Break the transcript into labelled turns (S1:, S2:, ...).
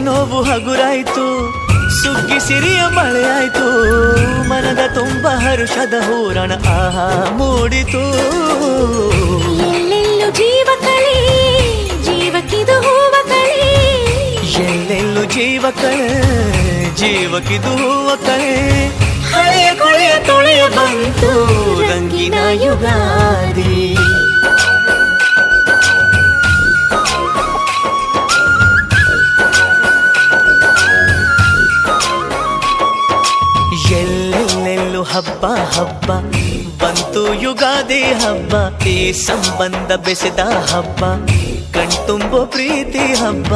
S1: ನೋವು ಹಗುರಾಯ್ತು, ಸುಗ್ಗಿ ಸಿರಿಯ ಮಳೆ ಆಯ್ತು, ಮನದ ತುಂಬ ಹರುಷದ ಹೂರಣ ಆಹಾ ಮೂಡಿತು.
S2: ಎಲ್ಲೆಲ್ಲೂ ಜೀವ ಕಳೆ, ಜೀವಕ್ಕಿದು ಹೂವ ಕಳೆ,
S1: ಎಲ್ಲೆಲ್ಲೂ ಜೀವ ಕಳೆ, ಜೀವಕ್ಕಿದು ಹೂವ ಕಳೆ. ಹಳೆಯ ಕೊಳೆಯ ತೊಳೆಯ ಬಂತು ರಂಗಿನ ಯುಗಾದಿ. ಎಲ್ಲೆಲ್ಲೆಲ್ಲೂ ಹಬ್ಬ ಹಬ್ಬ ಬಂತು ಯುಗಾದಿ ಹಬ್ಬ, ಈ ಸಂಬಂಧ ಬೆಸೆದ ಹಬ್ಬ, ಕಣ್ತುಂಬೋ ಪ್ರೀತಿ ಹಬ್ಬ.